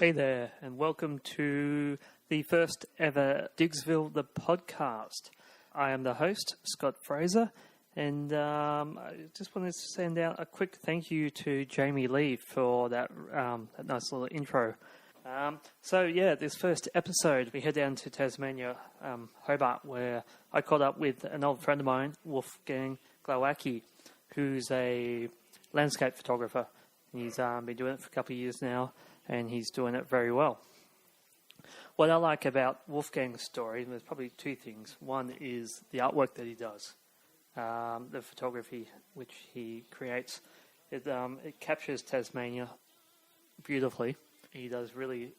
Hey there, and welcome to the first ever Diggsville, the podcast. I am the host, Scott Fraser, and I just wanted to send out a quick thank you to Jamie Lee for that nice little intro. This first episode, we head down to Tasmania, Hobart, where I caught up with an old friend of mine, Wolfgang Glowacki, who's a landscape photographer. He's been doing it for a couple of years now, and he's doing it very well. What I like about Wolfgang's story, there's probably two things. One is the artwork that he does, the photography which he creates. It captures Tasmania beautifully. He does really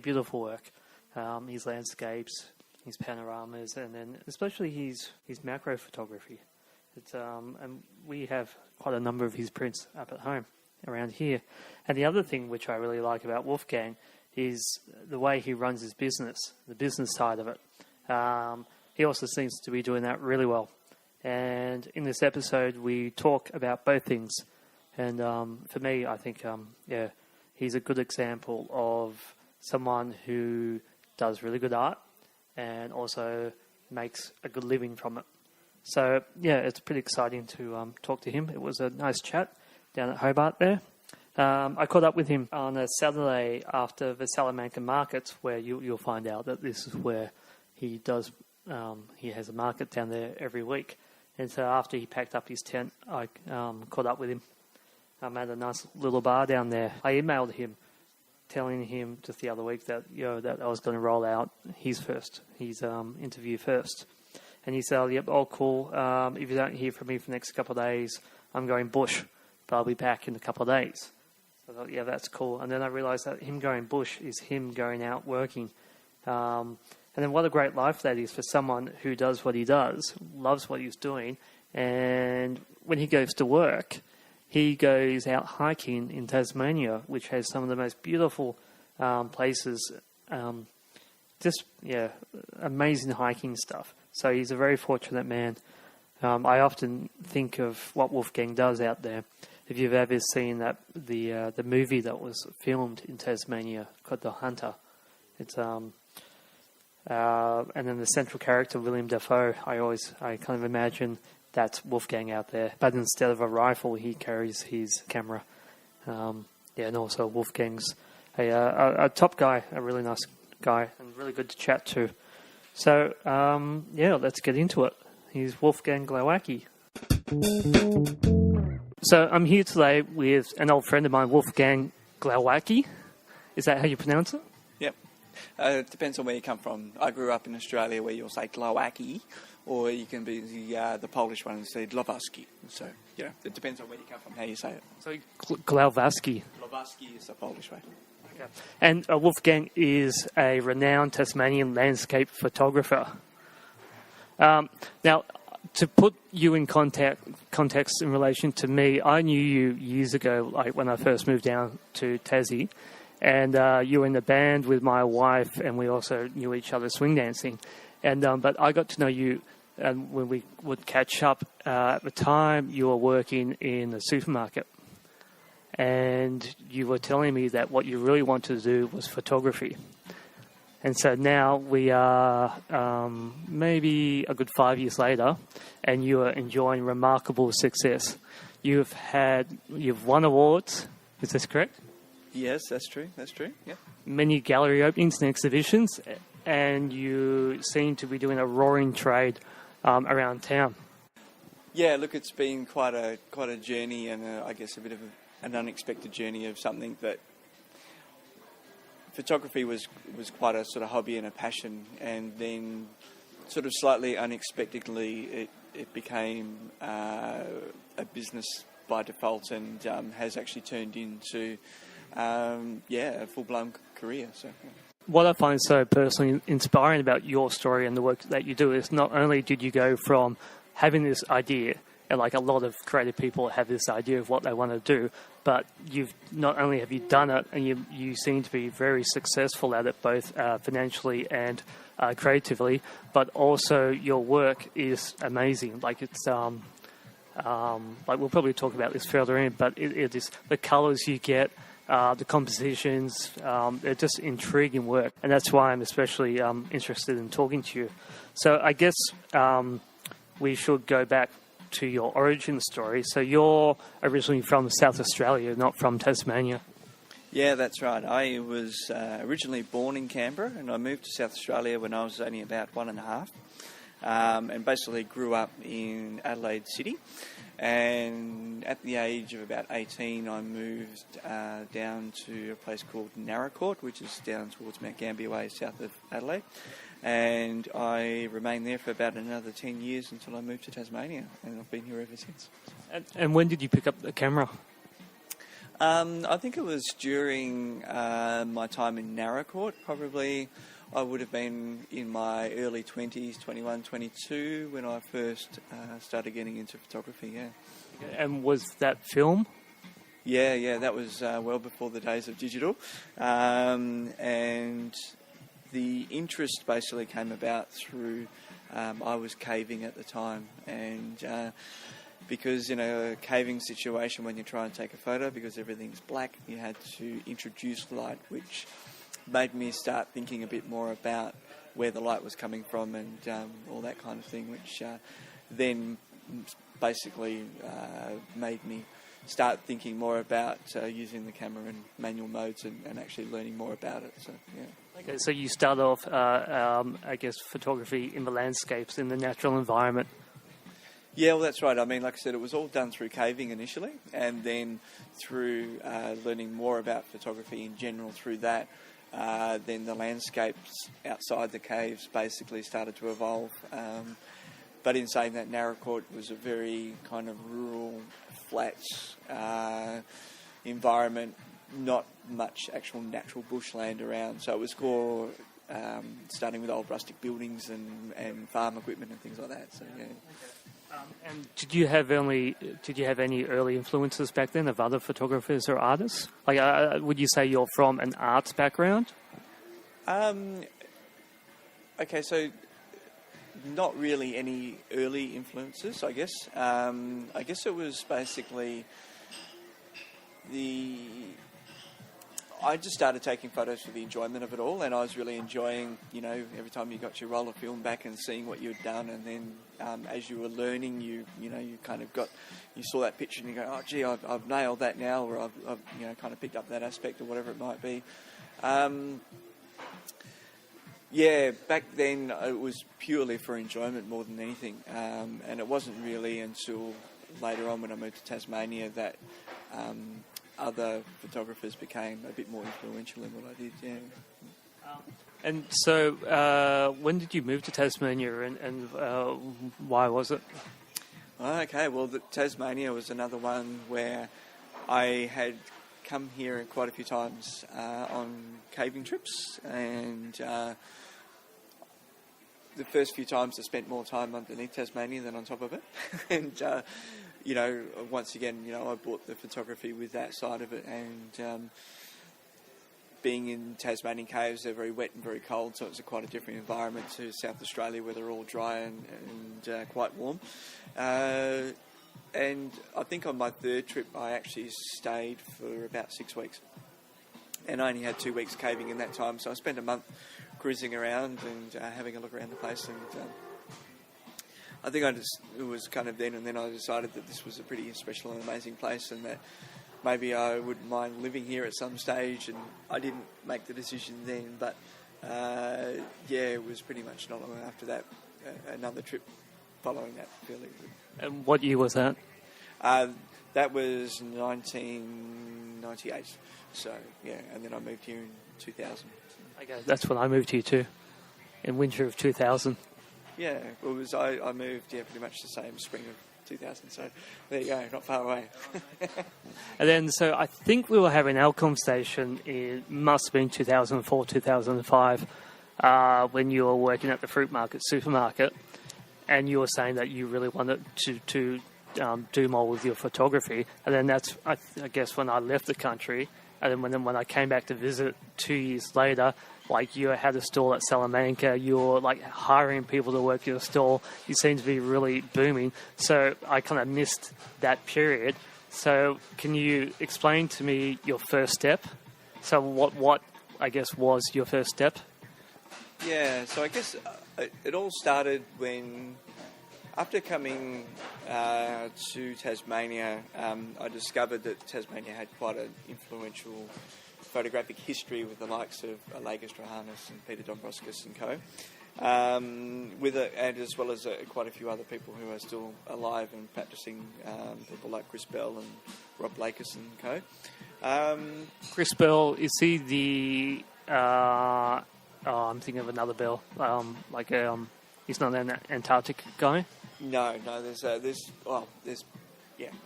beautiful work. His landscapes, his panoramas, and then especially his macro photography. And we have quite a number of his prints up at home around here. And the other thing which I really like about Wolfgang is the way he runs his business, the business side of it. He also seems to be doing that really well. And in this episode, we talk about both things. And for me, I think, he's a good example of someone who does really good art and also makes a good living from it. So, it's pretty exciting to talk to him. It was a nice chat down at Hobart there. I caught up with him on a Saturday after the Salamanca markets, where you'll find out that this is where he does. He has a market down there every week. And so after he packed up his tent, I caught up with him. I'm at a nice little bar down there. I emailed him, telling him just the other week that that I was going to roll out his interview first. And he said, "Yep, all cool. If you don't hear from me for the next couple of days, I'm going bush, but I'll be back in a couple of days." So I thought, yeah, that's cool. And then I realised that him going bush is him going out working. And then what a great life that is for someone who does what he does, loves what he's doing. And when he goes to work, he goes out hiking in Tasmania, which has some of the most beautiful places. Amazing hiking stuff. So he's a very fortunate man. I often think of what Wolfgang does out there. If you've ever seen the movie that was filmed in Tasmania called The Hunter, it's and then the central character William Dafoe. I kind of imagine that's Wolfgang out there, but instead of a rifle, he carries his camera. And also Wolfgang's a top guy, a really nice guy, and really good to chat to. So, let's get into it. He's Wolfgang Glowacki. So, I'm here today with an old friend of mine, Wolfgang Glowacki. Is that how you pronounce it? Yep. It depends on where you come from. I grew up in Australia where you'll say Glowacki, or you can be the Polish one and say Glowacki. So, it depends on where you come from, how you say it. So, Glowacki. Glowacki is the Polish way. Okay. And Wolfgang is a renowned Tasmanian landscape photographer. Now, to put you in context in relation to me, I knew you years ago, like when I first moved down to Tassie, and you were in the band with my wife, and we also knew each other swing dancing. And but I got to know you, and when we would catch up at the time, you were working in a supermarket. And you were telling me that what you really wanted to do was photography. And so now we are maybe a good 5 years later, and you are enjoying remarkable success. You've won awards, is this correct? Yes, that's true, yeah. Many gallery openings and exhibitions, and you seem to be doing a roaring trade around town. Yeah, look, it's been quite a journey, and I guess a bit of an unexpected journey of something that photography was quite a sort of hobby and a passion, and then sort of slightly unexpectedly it became a business by default, and has actually turned into a full-blown career. So. Yeah. What I find so personally inspiring about your story and the work that you do is not only did you go from having this idea, and like a lot of creative people have this idea of what they want to do, but you've not only have you done it, and you seem to be very successful at it, both financially and creatively, but also your work is amazing. Like it's like we'll probably talk about this further in, but it is the colours you get, the compositions. They're just intriguing work, and that's why I'm especially interested in talking to you. So I guess we should go back to your origin story. So you're originally from South Australia, not from Tasmania. Yeah, that's right. I was originally born in Canberra, and I moved to South Australia when I was only about 1.5, and basically grew up in Adelaide City. And at the age of about 18, I moved down to a place called Narracourt, which is down towards Mount Gambier Way, south of Adelaide. And I remained there for about another 10 years until I moved to Tasmania, and I've been here ever since. And when did you pick up the camera? I think it was during my time in Narracourt. Probably I would have been in my early 20s, 21, 22, when I first started getting into photography, yeah. And was that film? Yeah, that was well before the days of digital. And the interest basically came about through, I was caving at the time, and because in a caving situation, when you try and take a photo, because everything's black, you had to introduce light, which made me start thinking a bit more about where the light was coming from and all that kind of thing, which then basically made me start thinking more about using the camera in manual modes and actually learning more about it. So, yeah. Okay, so you start off, I guess, photography in the landscapes, in the natural environment. Yeah, well, that's right. I mean, like I said, it was all done through caving initially, and then through learning more about photography in general through that, then the landscapes outside the caves basically started to evolve. But in saying that, Narracourt was a very kind of rural, flat environment, not much actual natural bushland around. So it was more starting with old rustic buildings and farm equipment and things like that. So yeah. And did you have any early influences back then of other photographers or artists? Like, would you say you're from an arts background? Okay, so not really any early influences, I guess. I guess it was basically I just started taking photos for the enjoyment of it all, and I was really enjoying, every time you got your roll of film back and seeing what you'd done, and then as you were learning, you saw that picture and you go, oh gee, I've nailed that now, or I've kind of picked up that aspect or whatever it might be. Yeah, back then it was purely for enjoyment more than anything, and it wasn't really until later on when I moved to Tasmania that other photographers became a bit more influential in what I did, yeah. And so when did you move to Tasmania and why was it? Okay, well, Tasmania was another one where I had come here quite a few times on caving trips, and the first few times I spent more time underneath Tasmania than on top of it. And, once again, I brought the photography with that side of it, and being in Tasmanian caves, they're very wet and very cold, so it's quite a different environment to South Australia where they're all dry and quite warm. And I think on my third trip I actually stayed for about 6 weeks, and I only had 2 weeks caving in that time, so I spent a month cruising around and having a look around the place, and I think it was kind of then and then I decided that this was a pretty special and amazing place, and that maybe I wouldn't mind living here at some stage. And I didn't make the decision then, but it was pretty much not long after that, another trip following that fairly good. And what year was that? That was 1998. So, yeah, and then I moved here in 2000. Okay, that's when I moved here too, in winter of 2000. Yeah, I moved, pretty much the same spring of 2000, so there you go, not far away. And then, so I think we were having our conversation, it must have been 2004, 2005, when you were working at the fruit market, supermarket, and you were saying that you really wanted to do more with your photography. And then that's, I guess, when I left the country. And then when I came back to visit 2 years later, like, you had a stall at Salamanca, you were like hiring people to work your stall. You seemed to be really booming. So I kind of missed that period. So can you explain to me your first step? So what I guess was your first step? Yeah, so I guess it all started when, after coming to Tasmania, I discovered that Tasmania had quite an influential photographic history with the likes of Lagos Strahanis and Peter Dombrovskis and co. And as well as quite a few other people who are still alive and practicing, people like Chris Bell and Rob Lakis and co. Chris Bell, is he the... I'm thinking of another Bell. He's not an Antarctic guy? No, there's a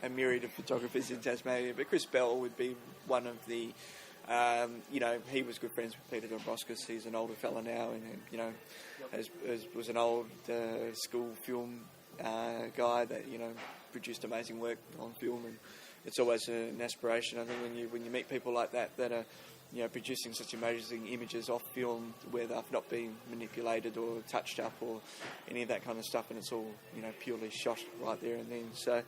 myriad of photographers in Tasmania, but Chris Bell would be one of the... he was good friends with Peter Dombrovskis. He's an older fella now, and was an old school film guy that produced amazing work on film, and it's always an aspiration. I think when you meet people like that are producing such amazing images off film where they've not been manipulated or touched up or any of that kind of stuff, and it's all purely shot right there and then. So.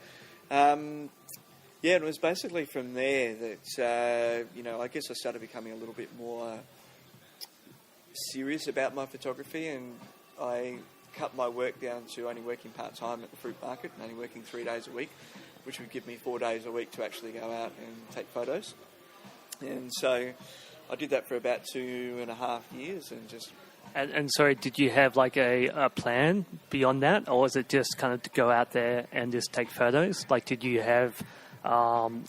It was basically from there that, I guess I started becoming a little bit more serious about my photography, and I cut my work down to only working part-time at the fruit market and only working 3 days a week, which would give me 4 days a week to actually go out and take photos. And so I did that for about 2.5 years and just... And sorry, did you have like a plan beyond that, or was it just kind of to go out there and just take photos? Like, did you have... an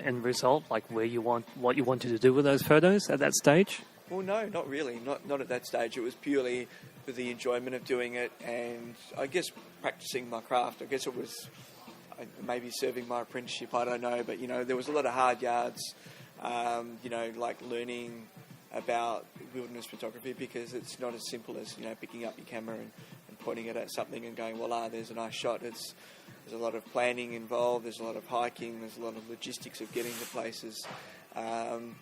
end result, like what you wanted to do with those photos at that stage? Well, no, not really. Not at that stage. It was purely for the enjoyment of doing it, and I guess practicing my craft. I guess it was maybe serving my apprenticeship. I don't know, but there was a lot of hard yards. Like learning about wilderness photography, because it's not as simple as picking up your camera and pointing it at something and going, voila, there's a nice shot. There's a lot of planning involved, there's a lot of hiking, there's a lot of logistics of getting to places. And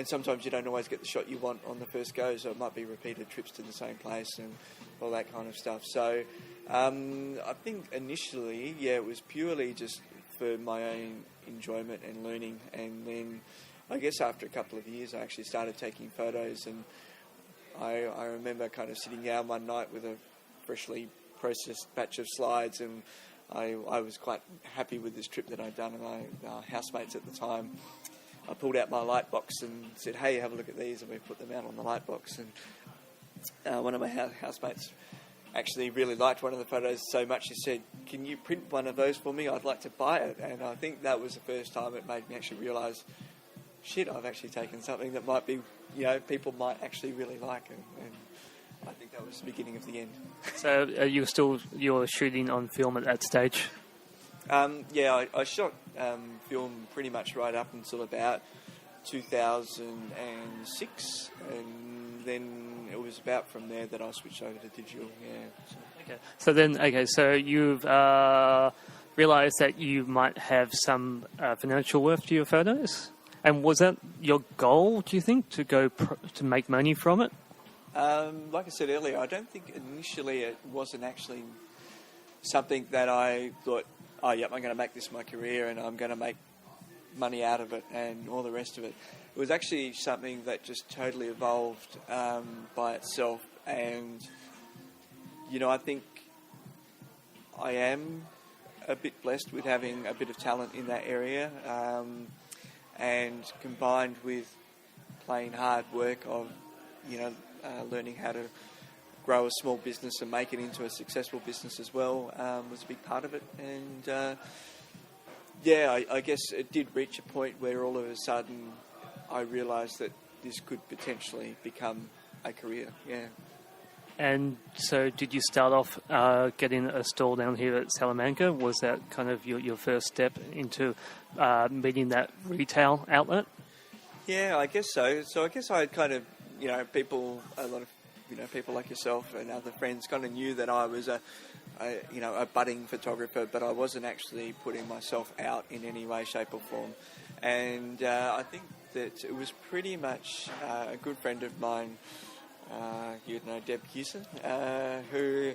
sometimes you don't always get the shot you want on the first go, so it might be repeated trips to the same place and all that kind of stuff. So I think initially, it was purely just for my own enjoyment and learning. And then I guess after a couple of years, I actually started taking photos, and I remember kind of sitting down one night with a freshly processed batch of slides, and I was quite happy with this trip that I'd done, and my housemates at the time, I pulled out my light box and said, hey, have a look at these, and we put them out on the light box. And one of my housemates actually really liked one of the photos so much, he said, can you print one of those for me? I'd like to buy it. And I think that was the first time it made me actually realise, shit, I've actually taken something that might be, people might actually really like, and I think that was the beginning of the end. So you were shooting on film at that stage? I shot film pretty much right up until about 2006, and then it was about from there that I switched over to digital. So you've realised that you might have some financial worth to your photos, and was that your goal, do you think, to go to make money from it? Like I said earlier, I don't think initially it wasn't actually something that I thought, I'm going to make this my career and I'm going to make money out of it and all the rest of it. It was actually something that just totally evolved by itself, and I think I am a bit blessed with having a bit of talent in that area, and combined with plain hard work of learning how to grow a small business and make it into a successful business as well was a big part of it. And I guess it did reach a point where all of a sudden I realised that this could potentially become a career. And so did you start off getting a stall down here at Salamanca? Was that kind of your first step into meeting that retail outlet? Yeah, I guess so. So I guess I had kind of, people, a lot of, people like yourself and other friends kind of knew that I was a budding photographer, but I wasn't actually putting myself out in any way, shape or form. And I think that it was pretty much a good friend of mine, you'd know Deb Hewson, who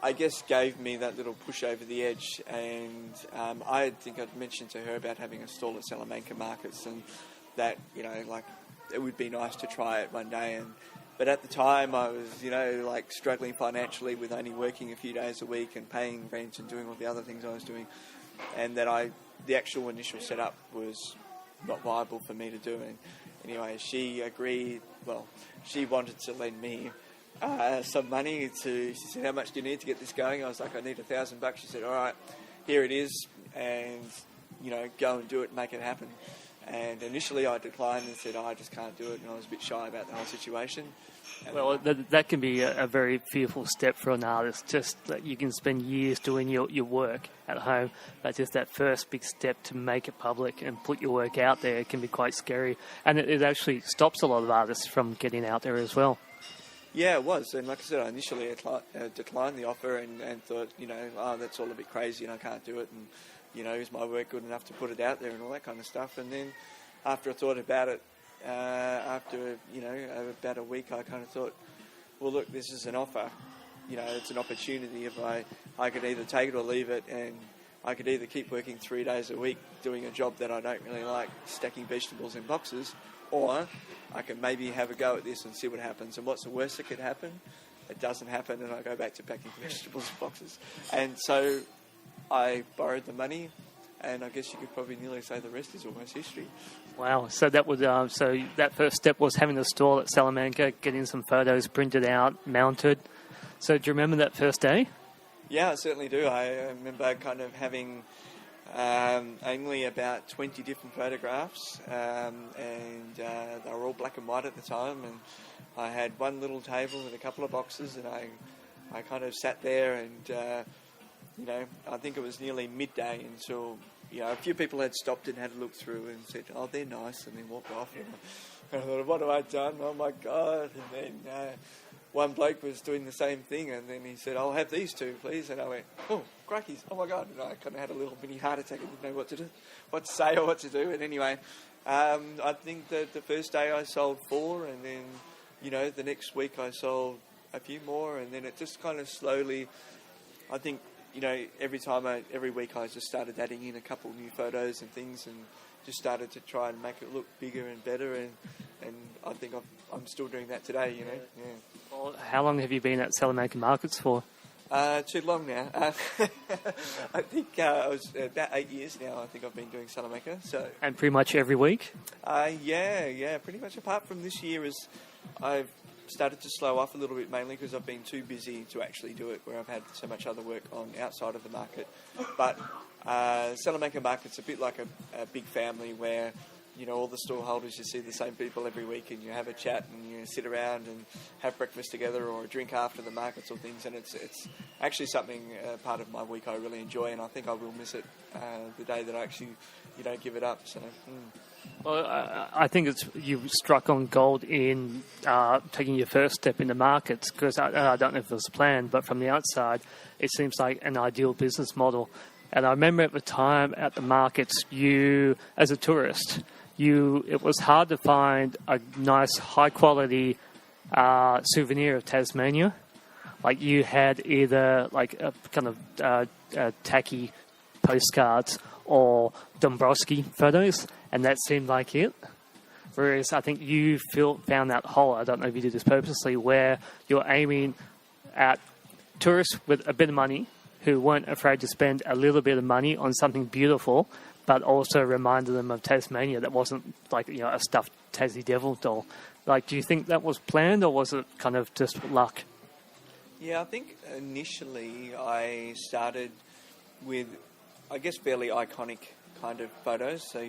I guess gave me that little push over the edge, and I think I'd mentioned to her about having a stall at Salamanca Markets, and that, you know, like, it would be nice to try it one day. But at the time I was, you know, like, struggling financially with only working a few days a week and paying rent and doing all the other things I was doing, and that the actual initial setup was not viable for me to do. And anyway, she agreed. Well, she wanted to lend me some money. She said, "How much do you need to get this going?" I was like, "I need $1,000." She said, "All right, here it is, and, you know, go and do it, make it happen." And initially I declined and said, "I just can't do it," and I was a bit shy about the whole situation. Well, that can be a very fearful step for an artist. Just that you can spend years doing your work at home, but just that first big step to make it public and put your work out there can be quite scary. And it actually stops a lot of artists from getting out there as well. Yeah, it was. And like I said, I initially declined the offer and thought, you know, oh, that's all a bit crazy and I can't do it. And, you know, is my work good enough to put it out there and all that kind of stuff. And then after I thought about it, after, you know, about a week, I kind of thought, well, look, this is an offer. You know, it's an opportunity. If I could either take it or leave it, and I could either keep working 3 days a week doing a job that I don't really like, stacking vegetables in boxes, or I can maybe have a go at this and see what happens. And what's the worst that could happen? It doesn't happen, and I go back to packing vegetables in boxes. And so I borrowed the money, and I guess you could probably nearly say the rest is almost history. Wow! So that would so that first step was having a stall at Salamanca, getting some photos printed out, mounted. So do you remember that first day? Yeah, I certainly do. I remember kind of having only about 20 different photographs, and they were all black and white at the time. And I had one little table with a couple of boxes, and I kind of sat there, and you know, I think it was nearly midday until, you know, a few people had stopped and had a look through and said, "Oh, they're nice," and then walked off. And I thought, what have I done? Oh my God! And then one bloke was doing the same thing, and then he said, "I'll have these two, please." And I went, "Oh, crackies! Oh my God!" And I kind of had a little mini heart attack. I didn't know what to do, what to say, or what to do. And anyway, I think that the first day I sold 4, and then, you know, the next week I sold a few more, and then it just kind of slowly, I think, you know, every week I just started adding in a couple new photos and things, and just started to try and make it look bigger and better, and I think I'm still doing that today, you know. Yeah. Well, how long have you been at Salamanca Markets for? Too long now. I think it was about 8 years now. I think I've been doing Salamanca. So. And pretty much every week? Yeah, pretty much. Apart from this year, as I've started to slow off a little bit, mainly because I've been too busy to actually do it, where I've had so much other work on outside of the market. But Salamanca Market's a bit like a big family where, you know, all the stall holders, you see the same people every week, and you have a chat and you sit around and have breakfast together or a drink after the markets or things, and it's actually something, part of my week I really enjoy, and I think I will miss it the day that I actually, you know, give it up. So. Well, I think you've struck on gold in taking your first step in the markets, because I don't know if it was planned, but from the outside, it seems like an ideal business model. And I remember at the time at the markets, you, as a tourist, it was hard to find a nice, high-quality souvenir of Tasmania. Like, you had either like a kind of tacky postcards or Dombrowski photos, and that seemed like it. Whereas I think you found that hole, I don't know if you did this purposely, where you're aiming at tourists with a bit of money who weren't afraid to spend a little bit of money on something beautiful, but also reminded them of Tasmania that wasn't like, you know, a stuffed Tassie Devil doll. Like, do you think that was planned, or was it kind of just luck? Yeah, I think initially I started with, I guess, fairly iconic kind of photos. So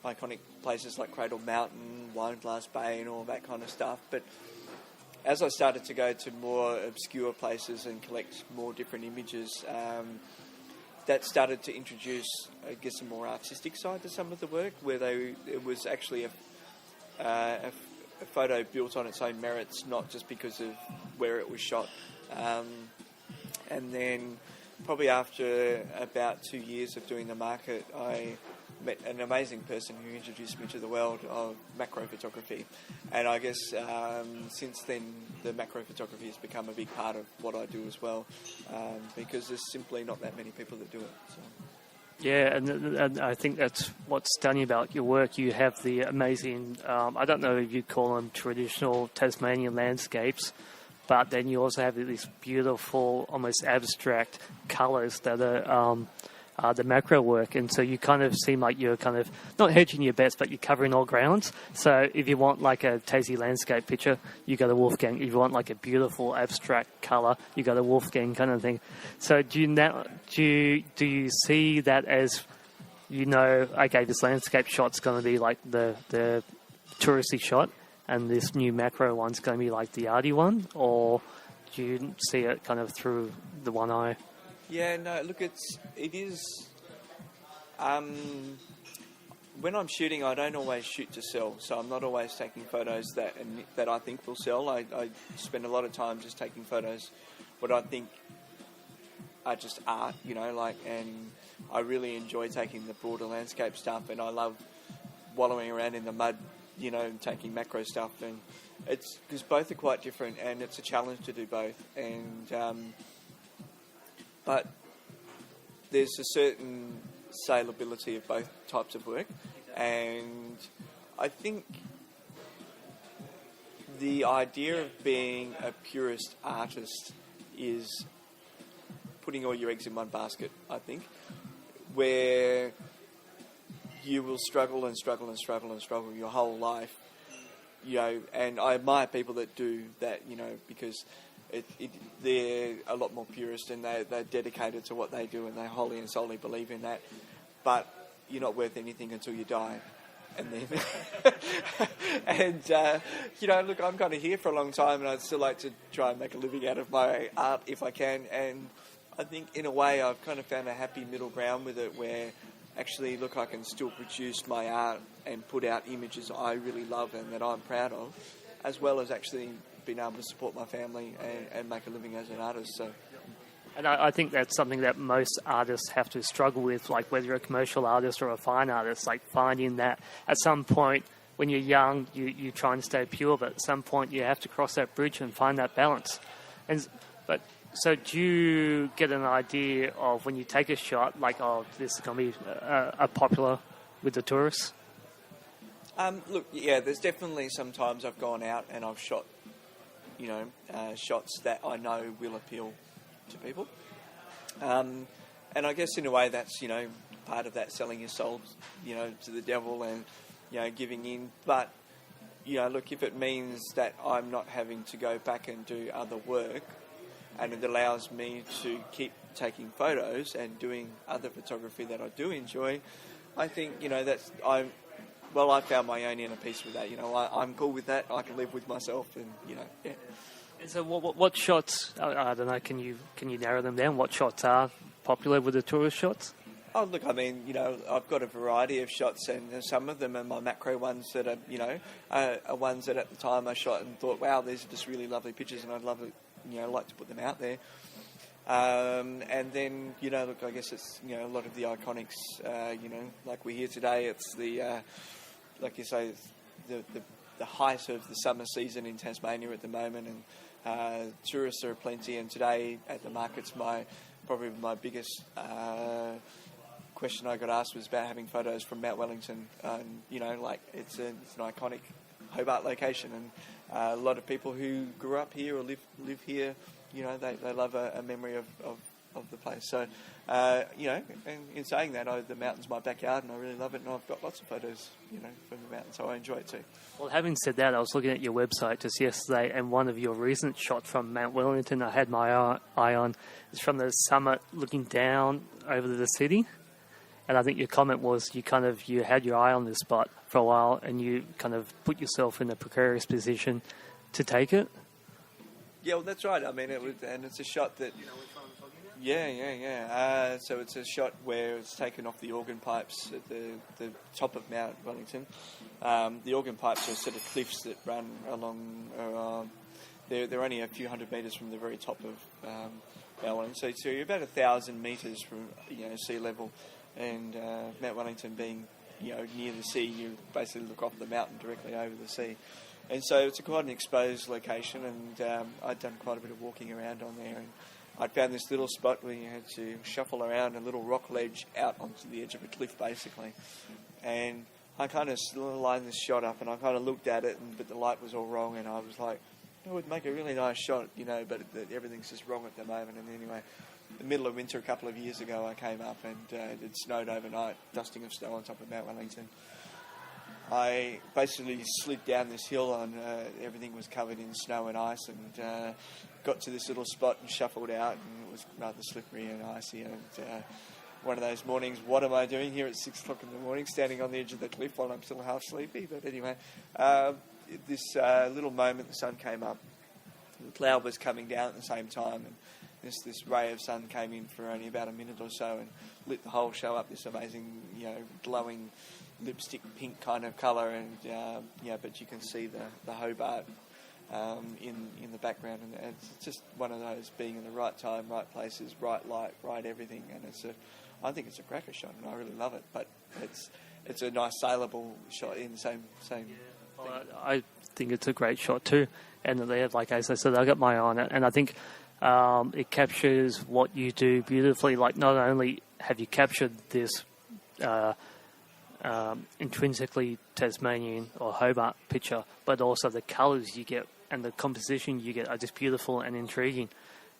iconic places like Cradle Mountain, Wineglass Bay, and all that kind of stuff. But as I started to go to more obscure places and collect more different images, that started to introduce, I guess, a more artistic side to some of the work, where it was actually a photo built on its own merits, not just because of where it was shot. And then probably after about 2 years of doing the market, I met an amazing person who introduced me to the world of macro photography, and I guess since then the macro photography has become a big part of what I do as well, because there's simply not that many people that do it. So. Yeah, and I think that's what's stunning about your work. You have the amazing, I don't know if you call them traditional Tasmanian landscapes, but then you also have these beautiful, almost abstract colours that are the macro work. And so you kind of seem like you're kind of not hedging your bets, but you're covering all grounds. So if you want like a Tassie landscape picture, you go to Wolfgang. If you want like a beautiful abstract colour, you go to Wolfgang kind of thing. So do you see that as, okay, this landscape shot's going to be like the touristy shot, and this new macro one's going to be like the arty one, or do you see it kind of through the one eye? Yeah, no, look, it is. When I'm shooting, I don't always shoot to sell, so I'm not always taking photos that I think will sell. I spend a lot of time just taking photos what I think are just art, and I really enjoy taking the broader landscape stuff, and I love wallowing around in the mud, and taking macro stuff, and it's because both are quite different, and it's a challenge to do both, and but there's a certain saleability of both types of work, and I think the idea of being a purist artist is putting all your eggs in one basket, I think, where you will struggle and struggle and struggle and struggle your whole life, and I admire people that do that, because they're a lot more purist, and they're dedicated to what they do, and they wholly and solely believe in that. But you're not worth anything until you die. And then, look, I'm kind of here for a long time, and I'd still like to try and make a living out of my art if I can. And I think, in a way, I've kind of found a happy middle ground with it, where actually, look, I can still produce my art and put out images I really love and that I'm proud of, as well as actually being able to support my family and make a living as an artist. So, and I think that's something that most artists have to struggle with, like whether you're a commercial artist or a fine artist, like finding that at some point when you're young, you try and stay pure, but at some point you have to cross that bridge and find that balance. So do you get an idea of when you take a shot, like, oh, this is going to be a popular with the tourists? Look, yeah, there's definitely some times I've gone out and I've shot shots that I know will appeal to people. And I guess in a way that's, part of that selling your soul, to the devil and, giving in. But, look, if it means that I'm not having to go back and do other work, and it allows me to keep taking photos and doing other photography that I do enjoy, I think, I found my own inner peace with that. I'm cool with that. I can live with myself, and yeah. So what shots? I don't know. Can you narrow them down? What shots are popular with the tourist shots? Oh, look, I mean, I've got a variety of shots, and some of them are my macro ones that are ones that at the time I shot and thought, wow, these are just really lovely pictures, and I'd love it, like to put them out there. And then, look, I guess it's, a lot of the iconics, like we're here today, it's the, like you say, the height of the summer season in Tasmania at the moment, and tourists are plenty, and today at the market's probably my biggest question I got asked was about having photos from Mount Wellington, and, it's an iconic Hobart location, and a lot of people who grew up here or live here, they love a memory of the place. So, and in saying that, the mountain's my backyard, and I really love it, and I've got lots of photos, from the mountain, so I enjoy it too. Well, having said that, I was looking at your website just yesterday, and one of your recent shots from Mount Wellington I had my eye on is from the summit looking down over the city. And I think your comment was you had your eye on this spot for a while, and you kind of put yourself in a precarious position to take it. Yeah, well, that's right. I mean, it's a shot that. Yeah. So it's a shot where it's taken off the organ pipes at the top of Mount Wellington. The organ pipes are a set of cliffs that run along. They're only a few hundred metres from the very top of Mount Wellington. So you're about 1,000 metres from sea level. and Mount Wellington being, near the sea, you basically look off the mountain directly over the sea. And so it's quite an exposed location, and I'd done quite a bit of walking around on there, and I'd found this little spot where you had to shuffle around a little rock ledge out onto the edge of a cliff, basically. And I kind of lined this shot up, and I kind of looked at it, but the light was all wrong, and I was like, it would make a really nice shot, but everything's just wrong at the moment. And anyway, in the middle of winter a couple of years ago, I came up, and it snowed overnight, dusting of snow on top of Mount Wellington. I basically slid down this hill, and everything was covered in snow and ice, and got to this little spot and shuffled out, and it was rather slippery and icy. And one of those mornings, what am I doing here at 6 o'clock in the morning, standing on the edge of the cliff while I'm still half sleepy? But anyway, this little moment, the sun came up, the cloud was coming down at the same time, and this ray of sun came in for only about a minute or so and lit the whole show up, this amazing, glowing lipstick pink kind of colour, and but you can see the Hobart in the background, and it's just one of those, being in the right time, right places, right light, right everything, and I think it's a cracker shot, and I really love it. But it's a nice saleable shot in the same. Yeah. Well, I think it's a great shot too, and like as I said, I got my eye on it, and I think it captures what you do beautifully. Like, not only have you captured this intrinsically Tasmanian or Hobart picture, but also the colours you get and the composition you get are just beautiful and intriguing.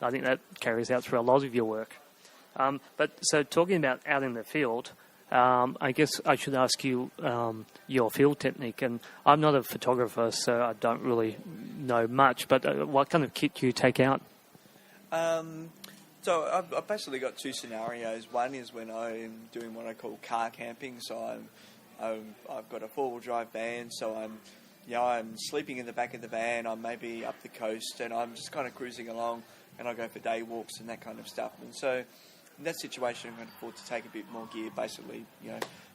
I think that carries out through a lot of your work. But so talking about out in the field, I guess I should ask you your field technique. And I'm not a photographer, so I don't really know much, but what kind of kit do you take out? So I've basically got two scenarios. One is when I'm doing what I call car camping. So I've got a four-wheel drive van, so I'm sleeping in the back of the van. I'm maybe up the coast, and I'm just kind of cruising along, and I go for day walks and that kind of stuff. And so in that situation, I'm going to afford to take a bit more gear. Basically,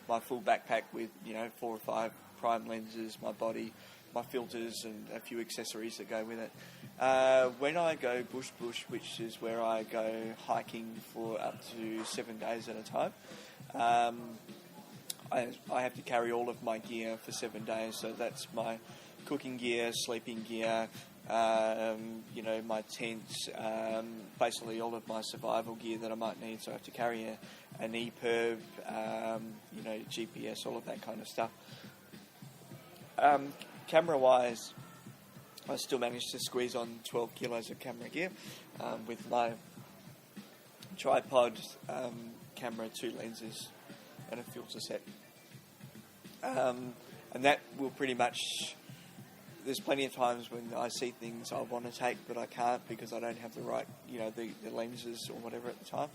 my full backpack with 4 or 5 prime lenses, my body, my filters, and a few accessories that go with it. When I go bush, which is where I go hiking for up to 7 days at a time, I have to carry all of my gear for 7 days. So that's my cooking gear, sleeping gear, my tent, basically all of my survival gear that I might need. So I have to carry an EPIRB, GPS, all of that kind of stuff. Camera-wise, I still managed to squeeze on 12 kilos of camera gear with my tripod, camera, 2 lenses, and a filter set. And that will pretty much... There's plenty of times when I see things I want to take, but I can't because I don't have the right, the lenses or whatever at the time.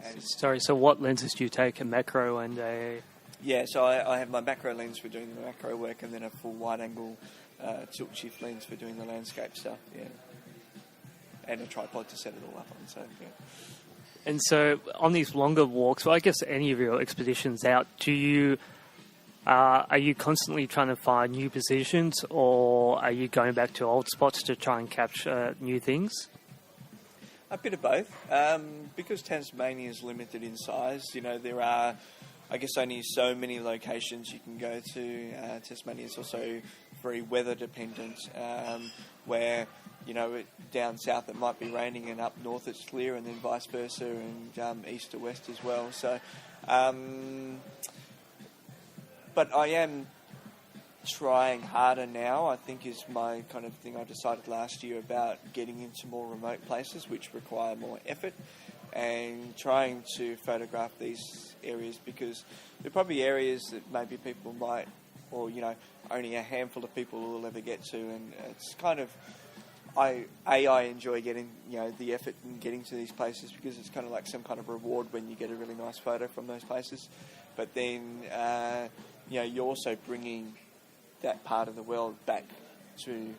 And Sorry, so what lenses do you take? A macro and a... Yeah, so I have my macro lens for doing the macro work, and then a full wide-angle tilt shift lens for doing the landscape stuff, and a tripod to set it all up on, so, yeah. And so on these longer walks, well, I guess any of your expeditions out, are you constantly trying to find new positions, or are you going back to old spots to try and capture new things? A bit of both. Because Tasmania is limited in size, there are, I guess, only so many locations you can go to. Tasmania is also very weather dependent, where, down south it might be raining and up north it's clear, and then vice versa, and east to west as well. So, but I am trying harder now, I think, is my kind of thing I decided last year about getting into more remote places which require more effort, and trying to photograph these areas, because they're probably areas that maybe people might, or only a handful of people will ever get to, and it's kind of, I enjoy getting the effort in getting to these places, because it's kind of like some kind of reward when you get a really nice photo from those places. But then you're also bringing that part of the world back to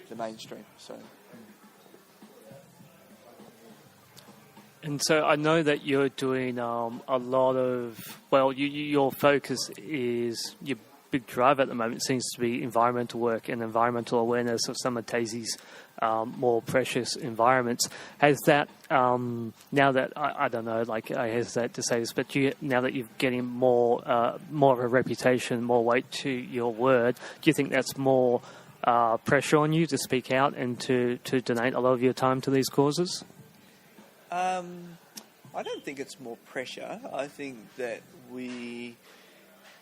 the mainstream. So. And so I know that you're doing a lot of, your focus is you're big drive at the moment seems to be environmental work and environmental awareness of some of Tassie's more precious environments. Has that, now that, I don't know, like I hesitate to say this, but now that you're getting more of a reputation, more weight to your word, do you think that's more pressure on you to speak out and to donate a lot of your time to these causes? I don't think it's more pressure. I think that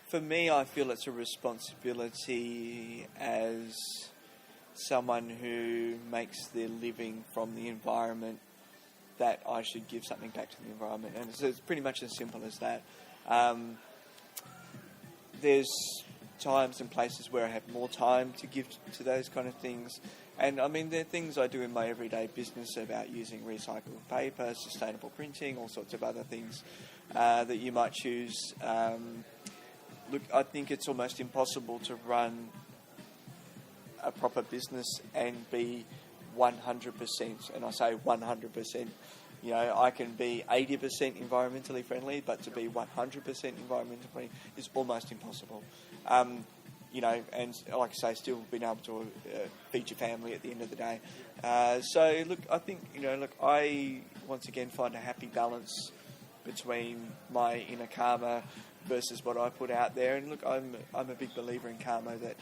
for me, I feel it's a responsibility as someone who makes their living from the environment that I should give something back to the environment. And so it's pretty much as simple as that. There's times and places where I have more time to give to those kind of things. And I mean, there are things I do in my everyday business about using recycled paper, sustainable printing, all sorts of other things that you might choose. Look, I think it's almost impossible to run a proper business and be 100%, and I say 100%. You know, I can be 80% environmentally friendly, but to be 100% environmentally friendly is almost impossible. You know, and like I say, still being able to feed your family at the end of the day. So, look, I think, you know, look, I once again find a happy balance between my inner karma versus what I put out there. And look, I'm a big believer in karma that,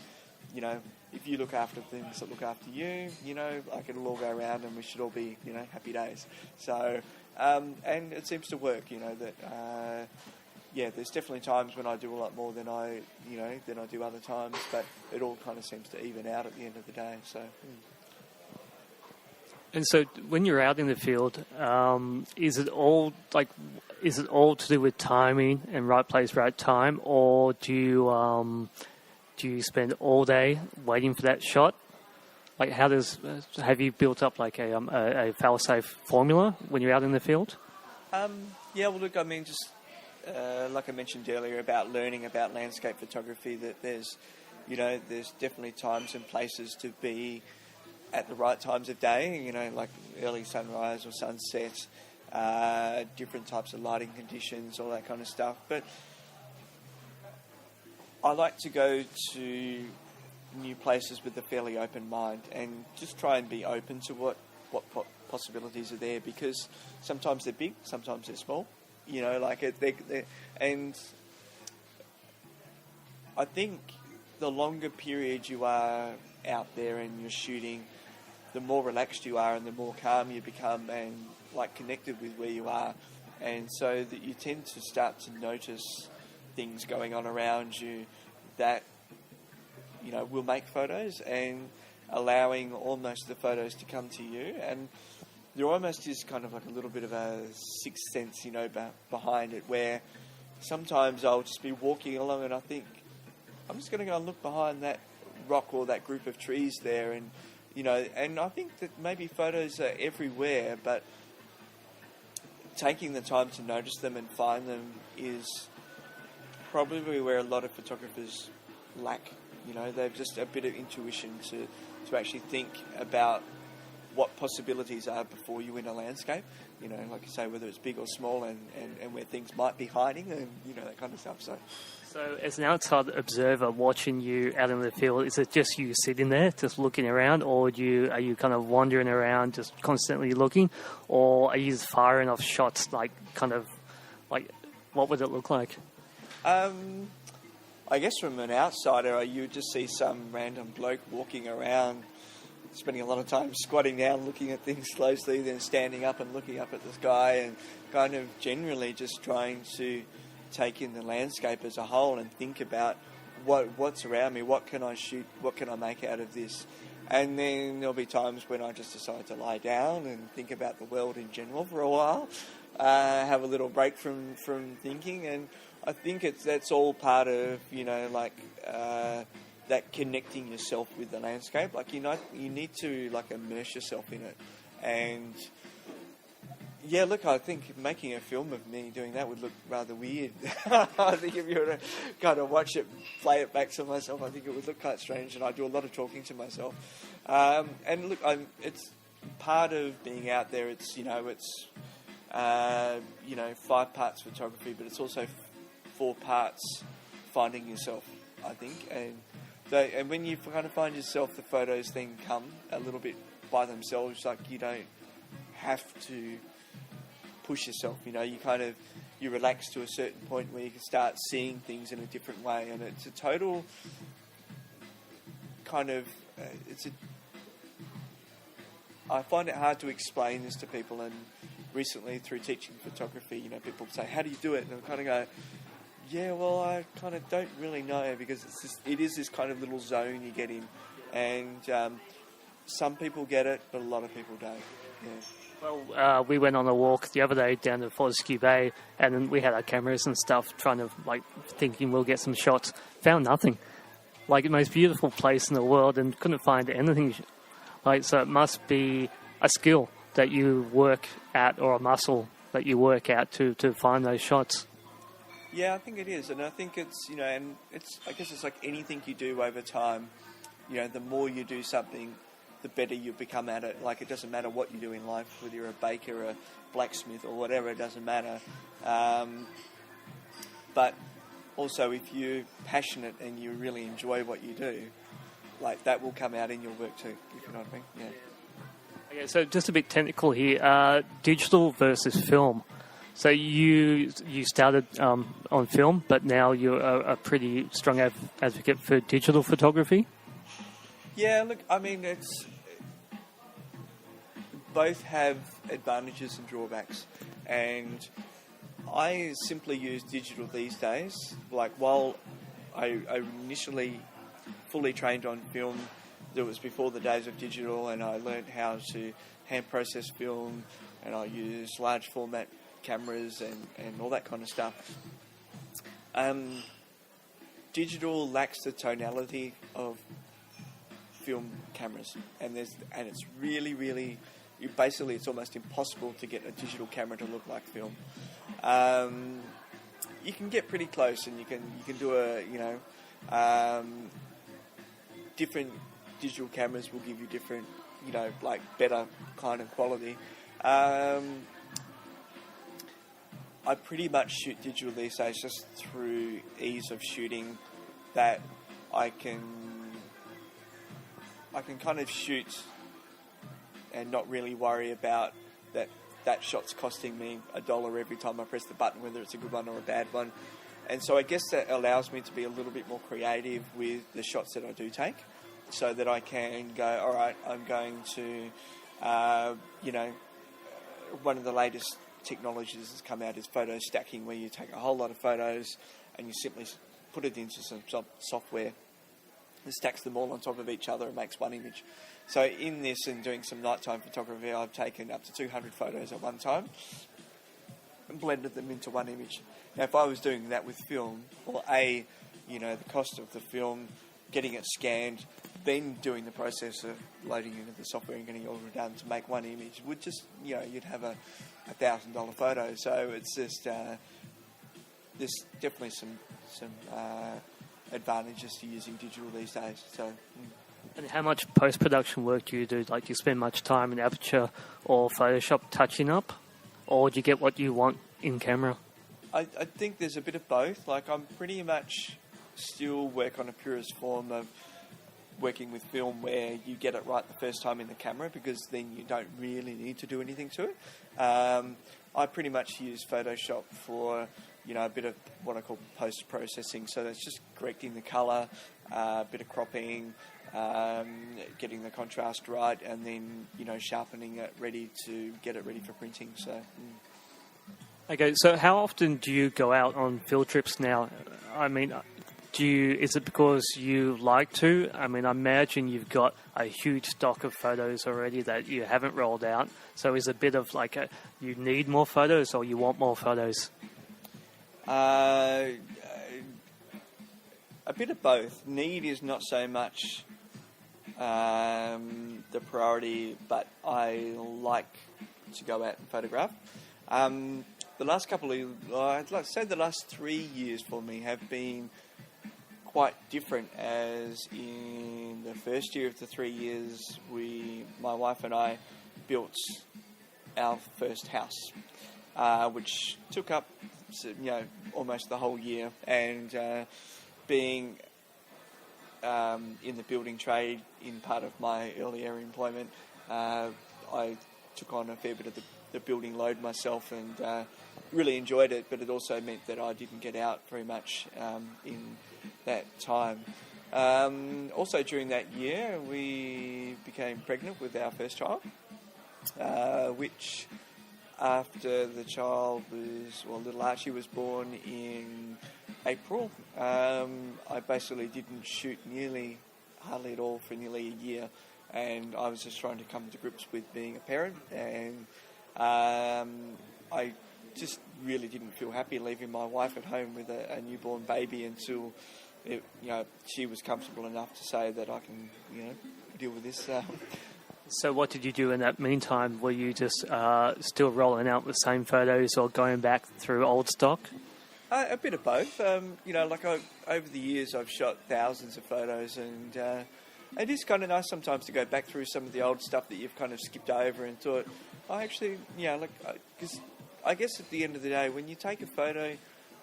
you know, if you look after things that look after you, you know, like it'll all go around and we should all be, you know, happy days. So, and it seems to work, you know, that, yeah, there's definitely times when I do a lot more than I do other times, but it all kind of seems to even out at the end of the day. So. And so, when you're out in the field, is it all to do with timing and right place, right time, or do you spend all day waiting for that shot? Like, have you built up like a fail-safe formula when you're out in the field? Yeah, well, look, I mean, just. Like I mentioned earlier about learning about landscape photography, that there's definitely times and places to be at the right times of day, you know, like early sunrise or sunset, different types of lighting conditions, all that kind of stuff. But I like to go to new places with a fairly open mind and just try and be open to what possibilities are there, because sometimes they're big, sometimes they're small. You know, like and I think the longer period you are out there and you're shooting, the more relaxed you are and the more calm you become and like connected with where you are, and so that you tend to start to notice things going on around you that, you know, will make photos, and allowing almost the photos to come to you. And there almost is kind of like a little bit of a sixth sense, you know, behind it, where sometimes I'll just be walking along and I think, I'm just going to go and look behind that rock or that group of trees there, and, you know, and I think that maybe photos are everywhere, but taking the time to notice them and find them is probably where a lot of photographers lack. You know, they've just a bit of intuition to actually think about what possibilities are before you in a landscape, you know, like you say, whether it's big or small, and where things might be hiding, and, you know, that kind of stuff. So as an outside observer watching you out in the field, is it just you sitting there just looking around, or are you kind of wandering around just constantly looking, or are you just firing off shots, like kind of like what would it look like? I guess from an outsider, you just see some random bloke walking around, spending a lot of time squatting down, looking at things closely, then standing up and looking up at the sky, and kind of generally just trying to take in the landscape as a whole and think about what's around me, what can I shoot, what can I make out of this. And then there'll be times when I just decide to lie down and think about the world in general for a while, have a little break from thinking. And I think that's all part of, you know, like that connecting yourself with the landscape. Like, you know, you need to like immerse yourself in it. And yeah, look, I think making a film of me doing that would look rather weird. I think if you were to kind of watch it, play it back to myself, I think it would look quite strange, and I do a lot of talking to myself. And look, it's part of being out there. It's, you know, 5 parts photography, but it's also 4 parts finding yourself. I think. And when you kind of find yourself, the photos then come a little bit by themselves. Like, you don't have to push yourself. You relax to a certain point where you can start seeing things in a different way, and it's a total kind of I find it hard to explain this to people, and recently through teaching photography, people say, how do you do it? And I kind of go, yeah, well, I kind of don't really know, because it is this kind of little zone you get in, and some people get it, but a lot of people don't. Yeah. Well, we went on a walk the other day down to Fortescue Bay, and then we had our cameras and stuff, thinking we'll get some shots. Found nothing. Like, the most beautiful place in the world, and couldn't find anything. So it must be a skill that you work at, or a muscle that you work at to find those shots. Yeah, I think it is, and I think it's I guess it's like anything you do over time. The more you do something, the better you become at it. Like, it doesn't matter what you do in life, whether you're a baker, a blacksmith, or whatever. It doesn't matter. But also, if you're passionate and you really enjoy what you do, like, that will come out in your work too, if you know what I mean. Yeah. Okay, so just a bit technical here. Digital versus film. So you started on film, but now you're a pretty strong advocate for digital photography? Yeah, look, I mean, both have advantages and drawbacks. And I simply use digital these days. Like, while I initially fully trained on film, it was before the days of digital, and I learned how to hand process film, and I use large format cameras and all that kind of stuff. Digital lacks the tonality of film cameras, and it's really basically it's almost impossible to get a digital camera to look like film. You can get pretty close, and you can do different digital cameras will give you different, better kind of quality. I pretty much shoot digital these days just through ease of shooting, that I can kind of shoot and not really worry about that shot's costing me $1 every time I press the button, whether it's a good one or a bad one. And so I guess that allows me to be a little bit more creative with the shots that I do take, so that I can go, all right, I'm going to, one of the latest technologies that's come out is photo stacking, where you take a whole lot of photos and you simply put it into some software that stacks them all on top of each other and makes one image. So in this, and doing some nighttime photography, I've taken up to 200 photos at one time and blended them into one image. Now, if I was doing that with film, well, the cost of the film, getting it scanned, then doing the process of loading into the software and getting it all done to make one image, would just, you'd have a $1,000 photo. So it's just, there's definitely some advantages to using digital these days. So. And how much post-production work do you do? Like, do you spend much time in Aperture or Photoshop touching up, or do you get what you want in camera? I think there's a bit of both. Like, I'm pretty much still work on a purist form of working with film, where you get it right the first time in the camera, because then you don't really need to do anything to it. I pretty much use Photoshop for, a bit of what I call post-processing. So that's just correcting the colour, a bit of cropping, getting the contrast right, and then, sharpening it, get it ready for printing. So. Okay, so how often do you go out on field trips now? I mean, is it because you like to? I mean, I imagine you've got a huge stock of photos already that you haven't rolled out. So is it a bit of like you need more photos, or you want more photos? A bit of both. Need is not so much the priority, but I like to go out and photograph. The last I'd like to say the last 3 years for me have been quite different, as in the first year of the 3 years, my wife and I built our first house, which took up, almost the whole year, and being in the building trade in part of my earlier employment. I took on a fair bit of the building load myself and really enjoyed it, but it also meant that I didn't get out very much in that time. Also during that year, we became pregnant with our first child, which after the child was, well, little Archie was born in April, I basically didn't shoot hardly at all for nearly a year, and I was just trying to come to grips with being a parent, and I just really didn't feel happy leaving my wife at home with a newborn baby until she was comfortable enough to say that I can deal with this. So what did you do in that meantime? Were you just still rolling out the same photos or going back through old stock? A bit of both. Over the years I've shot thousands of photos, and it is kind of nice sometimes to go back through some of the old stuff that you've kind of skipped over and thought, because I guess at the end of the day, when you take a photo,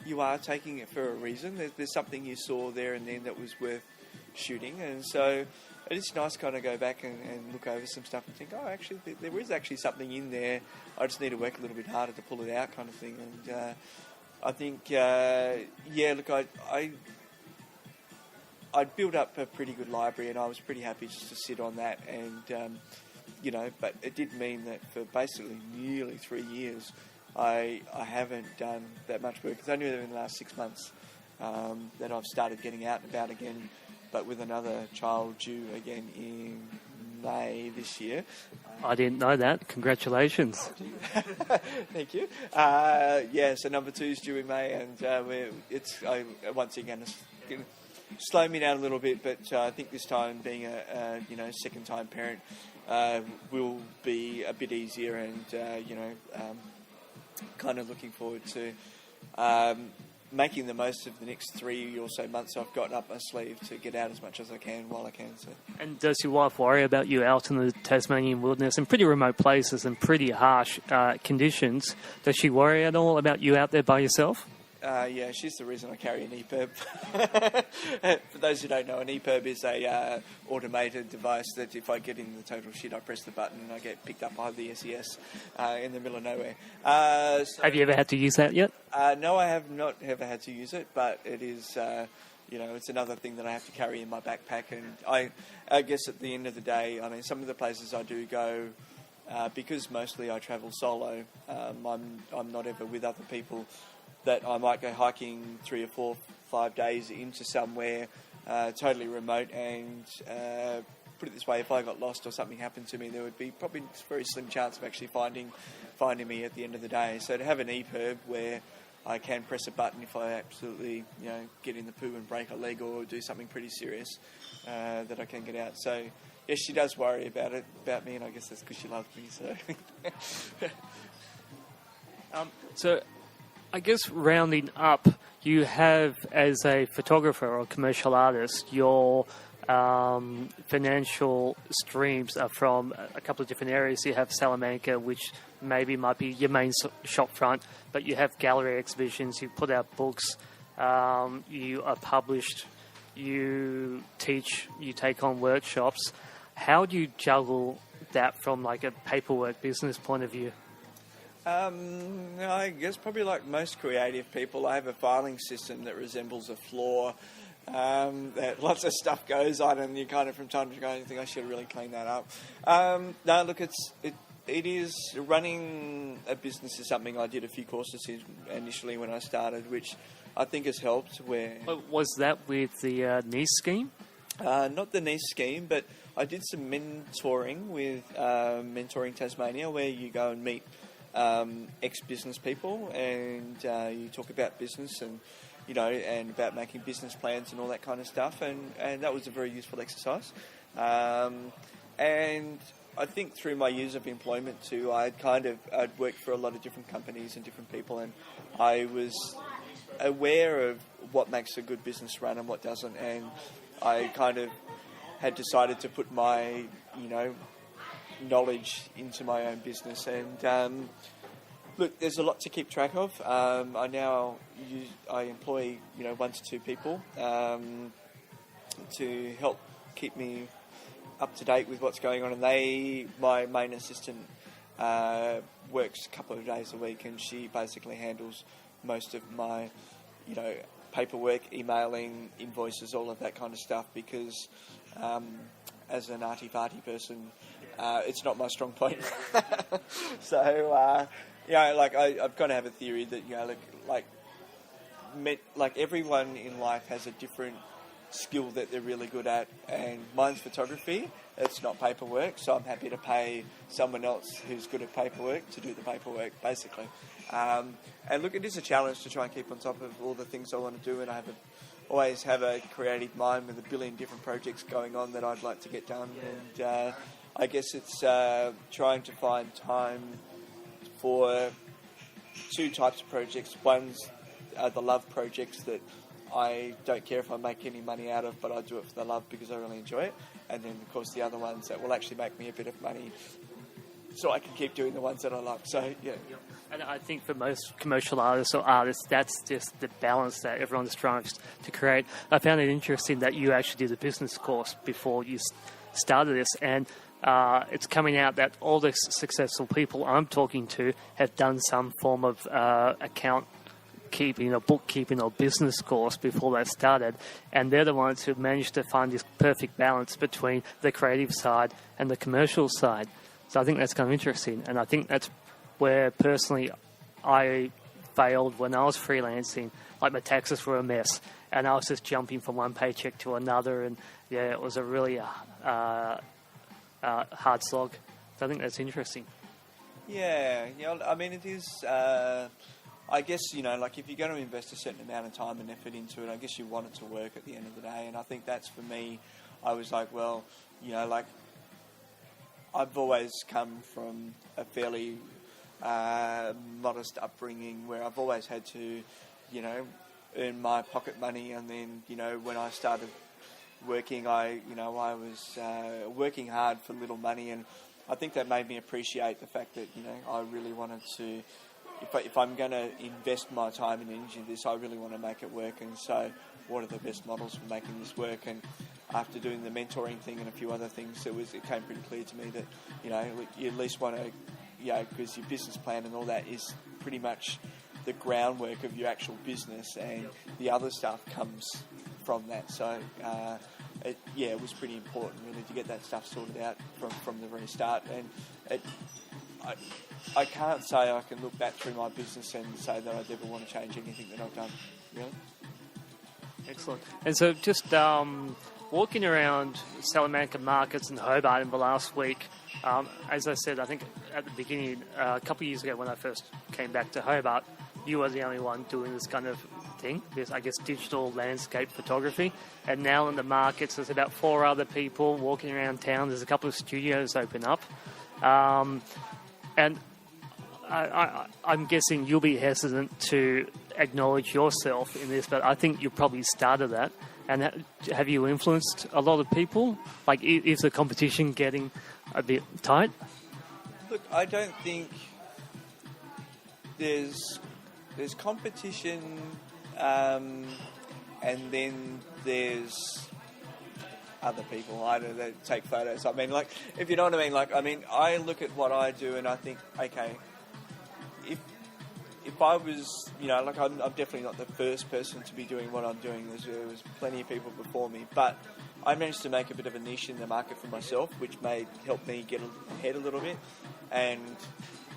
you are taking it for a reason. There's something you saw there and then that was worth shooting, and so it is nice to kind of go back and look over some stuff and think, actually, there is actually something in there. I just need to work a little bit harder to pull it out, kind of thing. And I think, I'd built up a pretty good library, and I was pretty happy just to sit on that. And but it did mean that for basically nearly 3 years, I haven't done that much work. It's only in the last 6 months that I've started getting out and about again, but with another child due again in May this year. I didn't know that. Congratulations. Thank you. So number 2 is due in May, and once again, it's going to slow me down a little bit, but I think this time being a second-time parent will be a bit easier, and kind of looking forward to making the most of the next 3 or so months I've got up my sleeve to get out as much as I can while I can. So. And does your wife worry about you out in the Tasmanian wilderness in pretty remote places and pretty harsh conditions? Does she worry at all about you out there by yourself? Yeah, she's the reason I carry an EPIRB. For those who don't know, an EPIRB is a automated device that if I get in the total shit, I press the button and I get picked up by the SES in the middle of nowhere. Have you ever had to use that yet? No, I have not ever had to use it, but it is, it's another thing that I have to carry in my backpack. And I guess at the end of the day, I mean, some of the places I do go, because mostly I travel solo, I'm not ever with other people, that I might go hiking 3 or 4, 5 days into somewhere totally remote, and put it this way, if I got lost or something happened to me, there would be probably a very slim chance of actually finding me at the end of the day. So to have an EPIRB where I can press a button if I absolutely get in the poo and break a leg or do something pretty serious, that I can get out. So yes, she does worry about me, and I guess that's because she loves me. So I guess rounding up, you have, as a photographer or commercial artist, your financial streams are from a couple of different areas. You have Salamanca, which maybe might be your main shop front, but you have gallery exhibitions, you put out books, you are published, you teach, you take on workshops. How do you juggle that from like a paperwork business point of view? I guess probably like most creative people, I have a filing system that resembles a floor, that lots of stuff goes on, and you kind of from time to time think I should really clean that up. No, look, it is running a business is something I did a few courses in initially when I started, which I think has helped. Where was that with the niece scheme? Not the niece scheme, but I did some mentoring with Mentoring Tasmania, where you go and meet ex-business people, and you talk about business and and about making business plans and all that kind of stuff, and that was a very useful exercise. And I think through my years of employment too, I'd worked for a lot of different companies and different people, and I was aware of what makes a good business run and what doesn't, and I kind of had decided to put my knowledge into my own business. And look, there's a lot to keep track of. I employ 1 to 2 people, to help keep me up to date with what's going on. And my main assistant works a couple of days a week, and she basically handles most of my, paperwork, emailing, invoices, all of that kind of stuff, because as an arty-farty person, it's not my strong point. So, I've got to have a theory that, like everyone in life has a different skill that they're really good at, and mine's photography. It's not paperwork, so I'm happy to pay someone else who's good at paperwork to do the paperwork, basically. And look, it is a challenge to try and keep on top of all the things I want to do, and I always have a creative mind with a billion different projects going on that I'd like to get done. And I guess it's trying to find time for two types of projects. One's the love projects that I don't care if I make any money out of, but I do it for the love because I really enjoy it. And then, of course, the other ones that will actually make me a bit of money so I can keep doing the ones that I love. So, yeah. And I think for most commercial artists or artists, that's just the balance that everyone strives to create. I found it interesting that you actually did a business course before you started this, and it's coming out that all the successful people I'm talking to have done some form of account keeping or bookkeeping or business course before they started, and they're the ones who managed to find this perfect balance between the creative side and the commercial side. So I think that's kind of interesting, and I think that's where personally I failed when I was freelancing. Like, my taxes were a mess, and I was just jumping from one paycheck to another, and it was a really hard slog. So I think that's interesting. Yeah, I mean, it is. I guess, if you're going to invest a certain amount of time and effort into it, I guess you want it to work at the end of the day. And I think that's, for me, I was like, well, I've always come from a fairly modest upbringing where I've always had to, earn my pocket money. And then, when I started working, I was working hard for little money. And I think that made me appreciate the fact that, I really wanted to, if I'm going to invest my time and energy in this, I really want to make it work. And so what are the best models for making this work? And after doing the mentoring thing and a few other things, it came pretty clear to me that, you at least want to, because your business plan and all that is pretty much the groundwork of your actual business, and the other stuff comes from that. So, it was pretty important, really, to get that stuff sorted out from the very start. And I can't say I can look back through my business and say that I'd ever want to change anything that I've done. Really. Excellent. And so just walking around Salamanca markets in Hobart in the last week, as I said, I think at the beginning, a couple of years ago when I first came back to Hobart, you were the only one doing this kind of thing, this, I guess, digital landscape photography. And now in the markets, there's about 4 other people walking around town. There's a couple of studios open up. And I'm guessing you'll be hesitant to acknowledge yourself in this, but I think you probably started that. And have you influenced a lot of people? Like, is the competition getting a bit tight? Look, I don't think there's competition, and then there's other people that take photos. I mean, if you know what I mean. I look at what I do and I think, okay, if I was, I'm definitely not the first person to be doing what I'm doing. There was plenty of people before me, but I managed to make a bit of a niche in the market for myself, which help me get ahead a little bit. And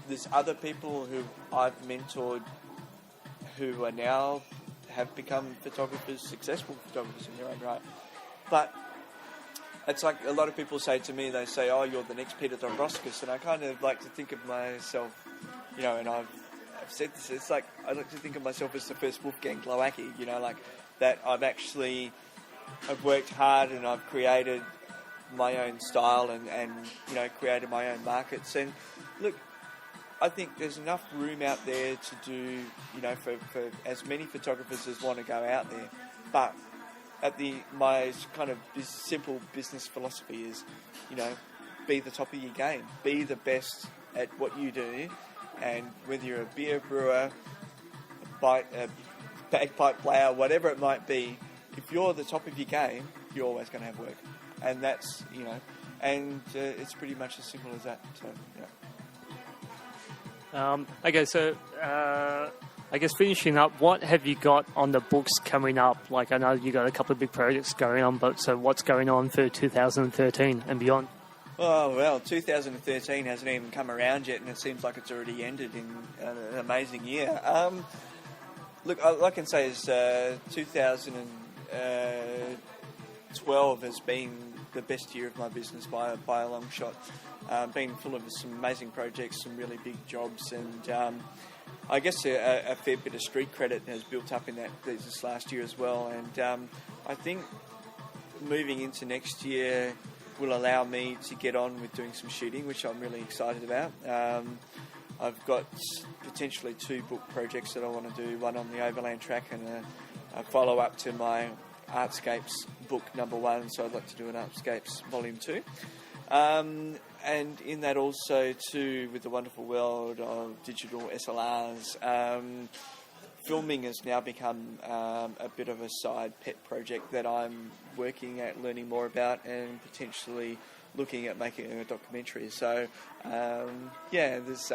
there's other people who I've mentored who are now have become successful photographers in their own right. But it's like a lot of people say to me, they say, oh, you're the next Peter Dombrowskis, and I kind of like to think of myself, and I've said this, it's like I like to think of myself as the first Wolfgang Glowacki, that I've worked hard and I've created my own style and created my own markets. And look, I think there's enough room out there to do, for as many photographers as want to go out there. But my kind of simple business philosophy is, be the top of your game, be the best at what you do, and whether you're a beer brewer, a bagpipe player, whatever it might be, if you're the top of your game, you're always going to have work. And that's, and it's pretty much as simple as that. So, Okay, so I guess finishing up, what have you got on the books coming up? Like, I know you got a couple of big projects going on, but so what's going on for 2013 and beyond? Oh, well, 2013 hasn't even come around yet, and it seems like it's already ended in an amazing year. Look, all I can say is 2012 has been the best year of my business by a long shot. Been full of some amazing projects, some really big jobs, and I guess a fair bit of street credit has built up in this last year as well. And I think moving into next year will allow me to get on with doing some shooting, which I'm really excited about. I've got potentially 2 book projects that I want to do, one on the Overland Track and a follow-up to my Artscapes book number 1, so I'd like to do an Artscapes volume 2. And in that also too, with the wonderful world of digital SLRs, filming has now become a bit of a side pet project that I'm working at learning more about and potentially looking at making a documentary. So there's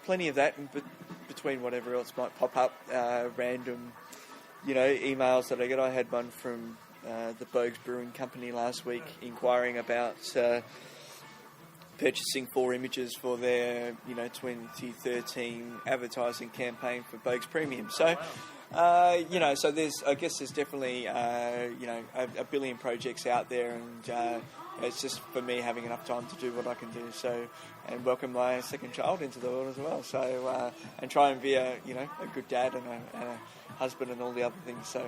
plenty of that, and between whatever else might pop up, random emails that I get. I had one from the Bogues Brewing Company last week inquiring about purchasing 4 images for their 2013 advertising campaign for Bogues Premium. So so there's definitely a billion projects out there, and it's just for me having enough time to do what I can do. So, and welcome my second child into the world as well. So and try and be a good dad and a husband and all the other things. So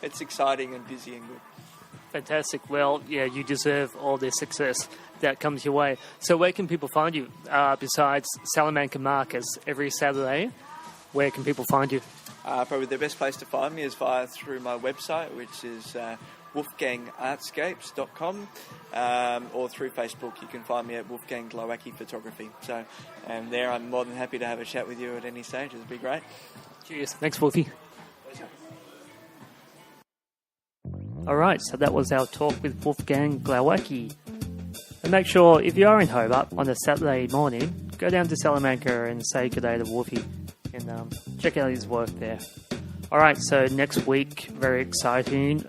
it's exciting and busy and good. Fantastic. Well, you deserve all the success that comes your way. So where can people find you besides Salamanca Markets every Saturday? Where can people find you? Probably the best place to find me is through my website, which is wolfgangartscapes.com, or through Facebook. You can find me at Wolfgang Glowacki Photography. So, and there I'm more than happy to have a chat with you at any stage. It'd be great. Cheers. Thanks, Wolfie. All right, so that was our talk with Wolfgang Glowacki. And make sure, if you are in Hobart on a Saturday morning, go down to Salamanca and say good day to Wolfie and check out his work there. All right, so next week, very exciting,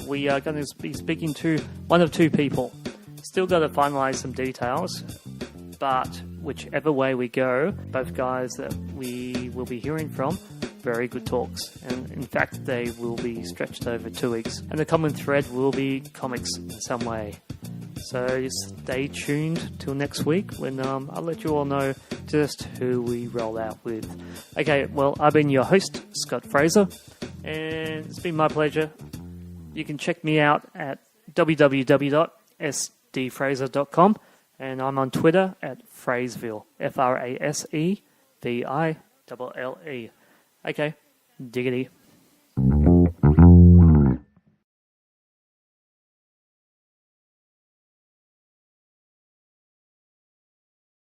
we are going to be speaking to one of 2 people. Still got to finalise some details, but whichever way we go, both guys that we will be hearing from, very good talks, and in fact they will be stretched over 2 weeks, and the common thread will be comics in some way. So stay tuned till next week when I'll let you all know just who we roll out with. Okay, well, I've been your host, Scott Fraser, and it's been my pleasure. You can check me out at www.sdfraser.com, and I'm on Twitter at Fraseville, Fraseville. Okay, diggity.